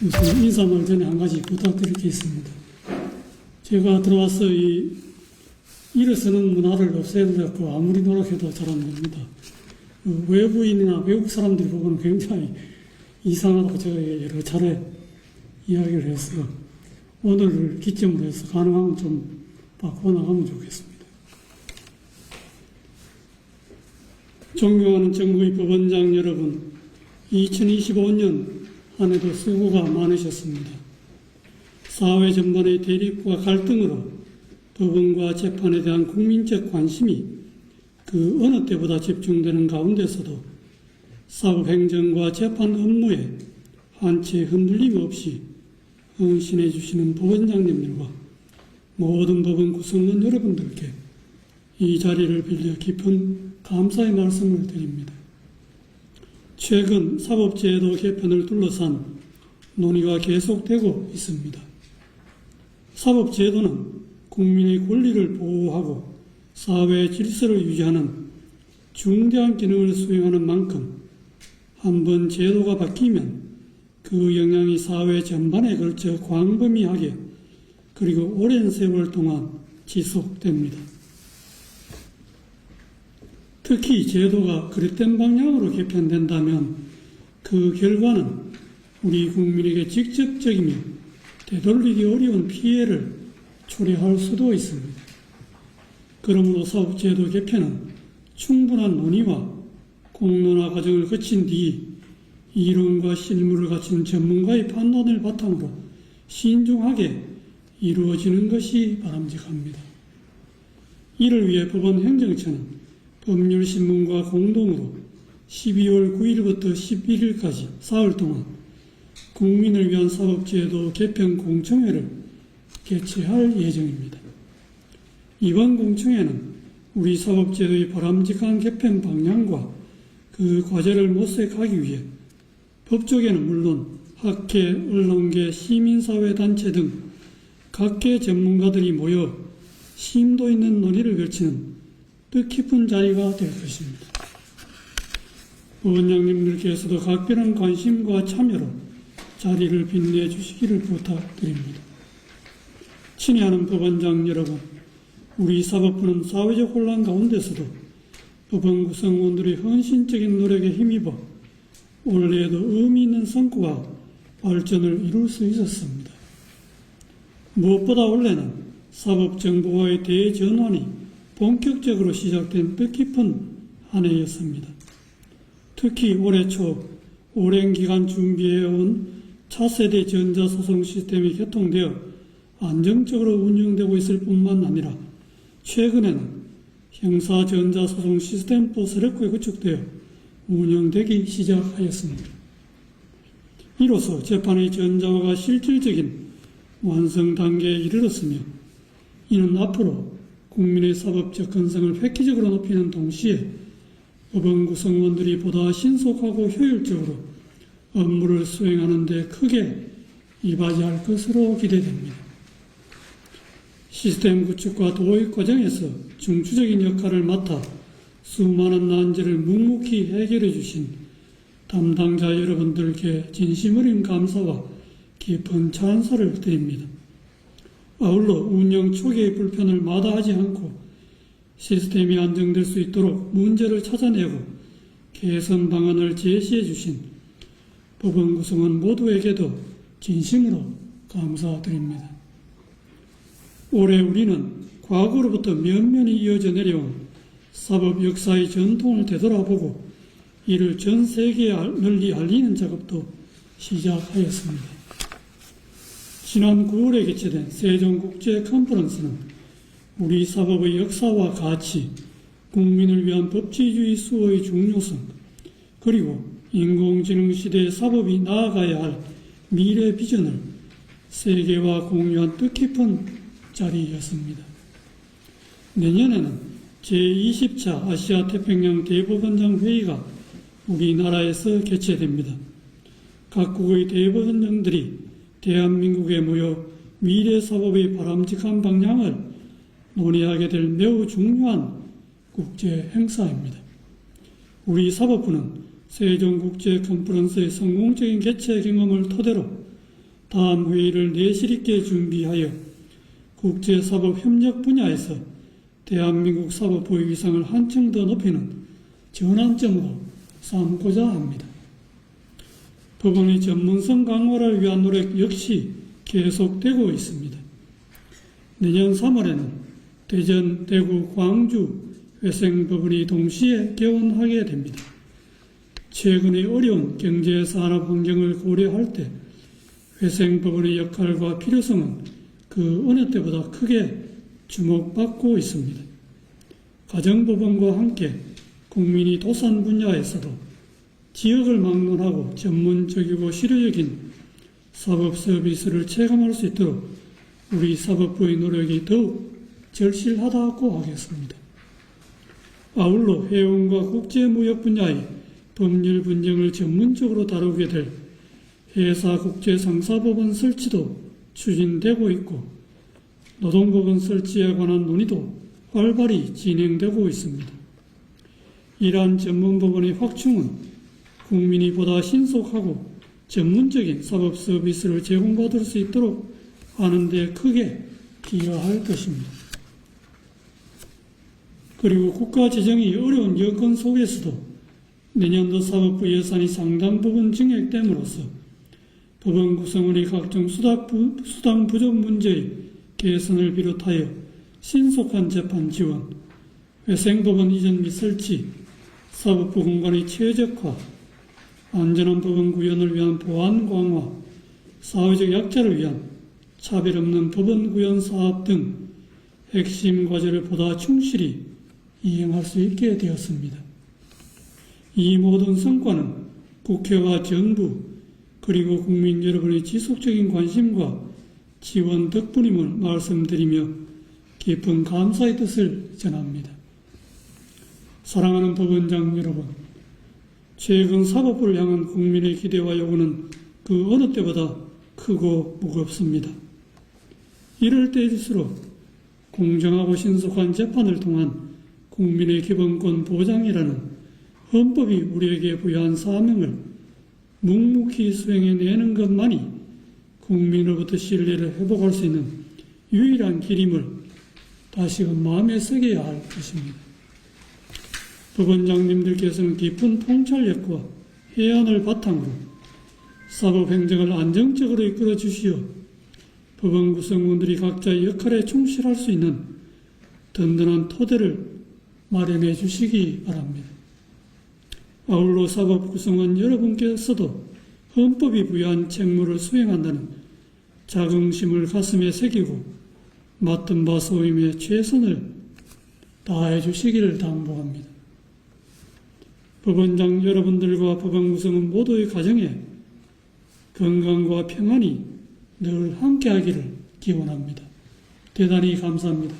우선 인사말 전에 한 가지 부탁드릴 게 있습니다. 제가 들어와서 이 일어서는 문화를 없애려고 아무리 노력해도 잘 안 됩니다. 외부인이나 외국 사람들이 보고는 굉장히 이상하다고 제가 여러 차례 이야기를 해서 오늘을 기점으로 해서 가능하면 좀 바꿔나가면 좋겠습니다. 존경하는 정부의 법원장 여러분, 2025년 한 해도 수고가 많으셨습니다. 사회 전반의 대립과 갈등으로 법원과 재판에 대한 국민적 관심이 그 어느 때보다 집중되는 가운데서도 사법행정과 재판 업무에 한 채 흔들림 없이 헌신해 주시는 법원장님들과 모든 법원 구성원 여러분들께 이 자리를 빌려 깊은 감사의 말씀을 드립니다. 최근 사법제도 개편을 둘러싼 논의가 계속되고 있습니다. 사법제도는 국민의 권리를 보호하고 사회 질서를 유지하는 중대한 기능을 수행하는 만큼 한번 제도가 바뀌면 그 영향이 사회 전반에 걸쳐 광범위하게 그리고 오랜 세월 동안 지속됩니다. 특히 제도가 그릇된 방향으로 개편된다면 그 결과는 우리 국민에게 직접적이며 되돌리기 어려운 피해를 초래할 수도 있습니다. 그러므로 사법제도 개편은 충분한 논의와 공론화 과정을 거친 뒤 이론과 실무를 갖춘 전문가의 판단을 바탕으로 신중하게 이루어지는 것이 바람직합니다. 이를 위해 법원 행정처는 법률신문과 공동으로 12월 9일부터 11일까지 사흘 동안 국민을 위한 사법제도 개편 공청회를 개최할 예정입니다. 이번 공청회는 우리 사법제도의 바람직한 개편 방향과 그 과제를 모색하기 위해 법조계는 물론 학회, 언론계, 시민사회단체 등 각계 전문가들이 모여 심도 있는 논의를 거치는 뜻깊은 자리가 될 것입니다. 법원장님들께서도 각별한 관심과 참여로 자리를 빛내주시기를 부탁드립니다. 친애하는 법원장 여러분, 우리 사법부는 사회적 혼란 가운데서도 법원 구성원들의 헌신적인 노력에 힘입어 올해에도 의미 있는 성과와 발전을 이룰 수 있었습니다. 무엇보다 올해는 사법정보와의 대전환이 본격적으로 시작된 뜻깊은 한 해였습니다. 특히 올해 초 오랜 기간 준비해온 차세대 전자소송 시스템이 개통되어 안정적으로 운영되고 있을 뿐만 아니라 최근에는 형사 전자소송 시스템도 새롭게 구축되어 운영되기 시작하였습니다. 이로써 재판의 전자화가 실질적인 완성 단계에 이르렀으며 이는 앞으로 국민의 사법 접근성을 획기적으로 높이는 동시에 법원 구성원들이 보다 신속하고 효율적으로 업무를 수행하는 데 크게 이바지할 것으로 기대됩니다. 시스템 구축과 도입 과정에서 중추적인 역할을 맡아 수많은 난제를 묵묵히 해결해 주신 담당자 여러분들께 진심 어린 감사와 깊은 찬사를 드립니다. 아울러 운영 초기의 불편을 마다하지 않고 시스템이 안정될 수 있도록 문제를 찾아내고 개선 방안을 제시해 주신 법원 구성원 모두에게도 진심으로 감사드립니다. 올해 우리는 과거로부터 면면히 이어져 내려온 사법 역사의 전통을 되돌아보고 이를 전 세계에 널리 알리는 작업도 시작하였습니다. 지난 9월에 개최된 세종국제 컨퍼런스는 우리 사법의 역사와 가치, 국민을 위한 법치주의 수호의 중요성, 그리고 인공지능 시대의 사법이 나아가야 할 미래 비전을 세계와 공유한 뜻깊은 자리였습니다. 내년에는 제20차 아시아 태평양 대법원장 회의가 우리나라에서 개최됩니다. 각국의 대법원장들이 대한민국에 모여 미래 사법의 바람직한 방향을 논의하게 될 매우 중요한 국제 행사입니다. 우리 사법부는 세종국제 컨퍼런스의 성공적인 개최 경험을 토대로 다음 회의를 내실 있게 준비하여 국제사법협력 분야에서 대한민국 사법부의 위상을 한층 더 높이는 전환점으로 삼고자 합니다. 법원의 전문성 강화를 위한 노력 역시 계속되고 있습니다. 내년 3월에는 대전, 대구, 광주 회생법원이 동시에 개원하게 됩니다. 최근의 어려운 경제 산업 환경을 고려할 때 회생법원의 역할과 필요성은 그 어느 때보다 크게 주목받고 있습니다. 가정법원과 함께 국민이 도산 분야에서도 지역을 막론하고 전문적이고 실효적인 사법 서비스를 체감할 수 있도록 우리 사법부의 노력이 더욱 절실하다고 하겠습니다. 아울러 해운과 국제무역 분야의 법률 분쟁을 전문적으로 다루게 될 회사국제상사법원 설치도 추진되고 있고 노동법원 설치에 관한 논의도 활발히 진행되고 있습니다. 이러한 전문법원의 확충은 국민이 보다 신속하고 전문적인 사법 서비스를 제공받을 수 있도록 하는 데 크게 기여할 것입니다. 그리고 국가 재정이 어려운 여건 속에서도 내년도 사법부 예산이 상당 부분 증액됨으로써 법원 구성원의 각종 수당 부족 문제의 개선을 비롯하여 신속한 재판 지원, 회생법원 이전 및 설치, 사법부 공간의 최적화, 안전한 법원 구현을 위한 보안 강화, 사회적 약자를 위한 차별 없는 법원 구현 사업 등 핵심 과제를 보다 충실히 이행할 수 있게 되었습니다. 이 모든 성과는 국회와 정부 그리고 국민 여러분의 지속적인 관심과 지원 덕분임을 말씀드리며 깊은 감사의 뜻을 전합니다. 사랑하는 법원장 여러분, 최근 사법부를 향한 국민의 기대와 요구는 그 어느 때보다 크고 무겁습니다. 이럴 때일수록 공정하고 신속한 재판을 통한 국민의 기본권 보장이라는 헌법이 우리에게 부여한 사명을 묵묵히 수행해내는 것만이 국민으로부터 신뢰를 회복할 수 있는 유일한 길임을 다시금 마음에 새겨야 할 것입니다. 법원장님들께서는 깊은 통찰력과 해안을 바탕으로 사법행정을 안정적으로 이끌어 주시어 법원 구성원들이 각자의 역할에 충실할 수 있는 든든한 토대를 마련해 주시기 바랍니다. 아울러 사법 구성원 여러분께서도 헌법이 부여한 책무를 수행한다는 자긍심을 가슴에 새기고 맡은 바 소임에 최선을 다해 주시기를 당부합니다. 법원장 여러분들과 법원 구성원 모두의 가정에 건강과 평안이 늘 함께하기를 기원합니다. 대단히 감사합니다.